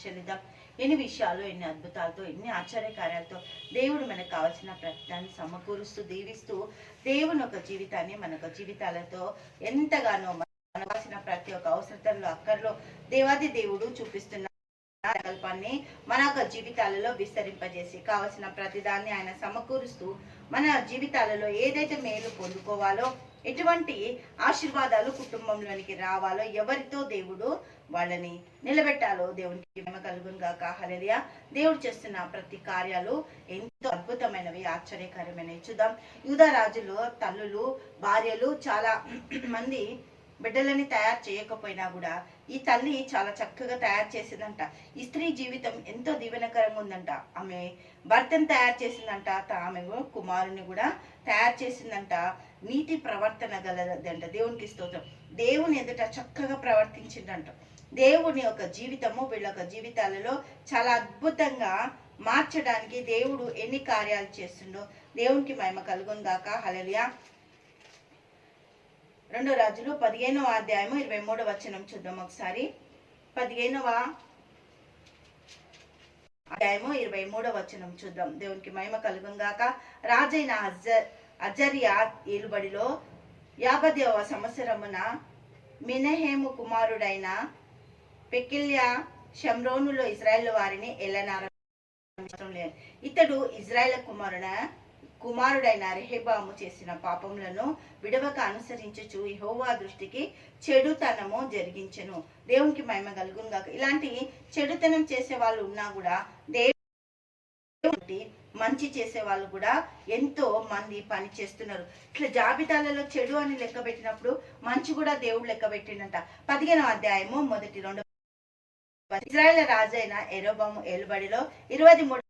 చెల్లిద్దాం. ఎన్ని విషయాలు, ఎన్ని అద్భుతాలతో, ఎన్ని ఆశ్చర్యకార్యాలతో దేవుడు మనకు కావాల్సిన ప్రతిదాన్ని సమకూరుస్తూ దీవిస్తూ దేవుని ఒక జీవితాన్ని మన జీవితాలతో ఎంతగానో మనకు కావాల్సిన ప్రతి ఒక్క అవసరతల్లో అక్కర్లో దేవాది దేవుడు చూపిస్తున్న సంకల్పాన్ని మన యొక్క జీవితాలలో విస్తరింపజేసి కావలసిన ప్రతిదాన్ని ఆయన సమకూరుస్తూ మన జీవితాలలో ఏదైతే మేలు పొందుకోవాలో, ఎటువంటి ఆశీర్వాదాలు కుటుంబంలోనికి రావాలో, ఎవరితో దేవుడు వాళ్ళని నిలబెట్టాలో దేవునికి మహిమ కలుగును గాక. హల్లెలూయా. దేవుడు చేస్తున్న ప్రతి కార్యాలు ఎంతో అద్భుతమైనవి, ఆశ్చర్యకరమైనవి. చూద్దాం. యూదా రాజులు, తల్లులు, భార్యలు చాలా మంది బిడ్డలని తయారు చేయకపోయినా కూడా ఈ తల్లి చాలా చక్కగా తయారు చేసిందంట. ఈ స్త్రీ జీవితం ఎంతో దీవెనకరంగా ఉందంట. ఆమె భర్తను తయారు చేసిందంట, ఆమె కుమారుని కూడా తయారు చేసిందంట. నీతి ప్రవర్తన గలదంట. దేవునికి స్తోత్రం. దేవుని ఎదుట చక్కగా ప్రవర్తించిందంట. దేవుని యొక్క జీవితము వీళ్ళ యొక్క జీవితాలలో చాలా అద్భుతంగా మార్చడానికి దేవుడు ఎన్ని కార్యాలు చేస్తుండో దేవునికి మహిమ కలుగును గాక. హల్లెలూయా. 2 రాజులు 15వ అధ్యాయము 23వ వచనం చూద్దాం ఒకసారి. 15వ అధ్యాయము 23వ వచనం చూద్దాం. దేవునికి మహిమ కలుగును గాక. రాజైన అజర్యా ఏలుబడిలో 50వ సంవత్సరమున మెనహేము కుమారుడైన పెకిల్యా షమ్రోనులో ఇజ్రాయేల్ వారిని ఏలనారంభించడం లేదు. ఇతడు ఇజ్రాయేల్ కుమారుడైన రెహబాము చేసిన పాపములను విడవక అనుసరించుచు యెహోవా దృష్టికి చెడుతనము జరిగించెను. దేవునికి మహిమ కలుగును గాక. ఇలాంటి చెడుతనం చేసే వాళ్ళు ఉన్నా కూడా దేవుడి మంచి చేసే వాళ్ళు కూడా ఎంతో మంది పని చేస్తున్నారు. ఇట్లా జాబితాలలో చెడు అని లెక్క పెట్టినప్పుడు మంచి కూడా దేవుడు లెక్క పెట్టిండంట. 15వ అధ్యాయము 1-2 ఇజ్రాయేల్ రాజైన యెరోబాము ఏలుబడిలో 23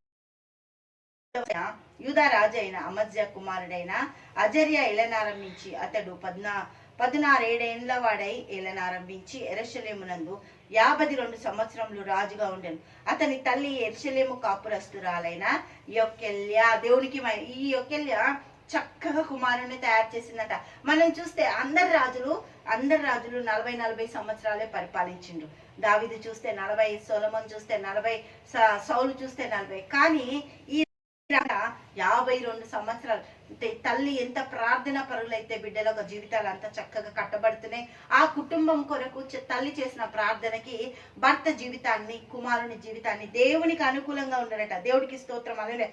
యూదా రాజు అయిన అమజ్యా కుమారుడైన అజర్యా ఏలనారంభించి అతడు 16 ఏళ్ల వాడై ఏలనారంభించి యెరూషలేమునందు 52 సంవత్సరములు రాజుగా ఉండెను. అతని తల్లి యెరూషలేము కాపురస్తురాలైన యొకెల్యా. దేవునికి ఈ యొకెల్యా చక్కగా కుమారుని తయారు చేసిందట. మనం చూస్తే అందరు రాజులు 40 సంవత్సరాలే పరిపాలించిండ్రు. దావీదు చూస్తే 40, సొలొమోను చూస్తే 40, సౌలు చూస్తే 40. కానీ ఈ 52 సంవత్సరాలు. తల్లి ఎంత ప్రార్థన పరులైతే బిడ్డల జీవితాలు అంత చక్కగా కట్టబడుతున్నాయి. ఆ కుటుంబం కొరకు తల్లి చేసిన ప్రార్థనకి భర్త జీవితాన్ని, కుమారుని జీవితాన్ని దేవునికి అనుకూలంగా ఉండరట. దేవుడికి స్తోత్రం. అదే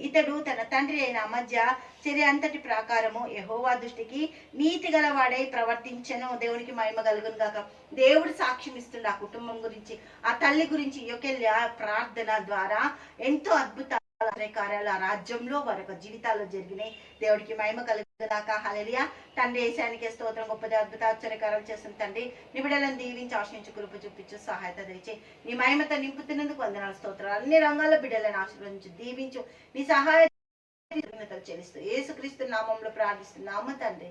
ఇతడు తన తండ్రి అయిన అమజ్యా చర్య అంతటి ప్రకారము యెహోవా దృష్టికి నీతి గలవాడై ప్రవర్తించెను. దేవునికి మహిమ కలుగును గాక. దేవుడు సాక్ష్యం ఇస్తుండ ఆ కుటుంబం గురించి, ఆ తల్లి గురించి. యొకెల్యా ప్రార్థన ద్వారా ఎంతో అద్భుత కార్యాలు ఆ రాజ్యంలో వారి జీవితాల్లో జరిగినాయి. దేవుడికి మహిమ కలుగుగాక. హల్లెలూయా. తండ్రి యేసానికి స్తోత్రం. గొప్ప అద్భుత ఆశ్చర్యకార్యాలు చేస్తున్న తండ్రి, నీ బిడ్డలను దీవించి ఆశ్రయించి కృప చూపించు, సహాయత తెచ్చి నీ మహిమతో నింపుతున్నందుకు వందనాలు, స్తోత్రాలు. అన్ని రంగాల్లో బిడ్డలను ఆశీర్వదించు, దీవించు. నీ సహాయ చెల్లిస్తూ యేసుక్రీస్తు నామంలో ప్రార్థిస్తున్నాము తండ్రి.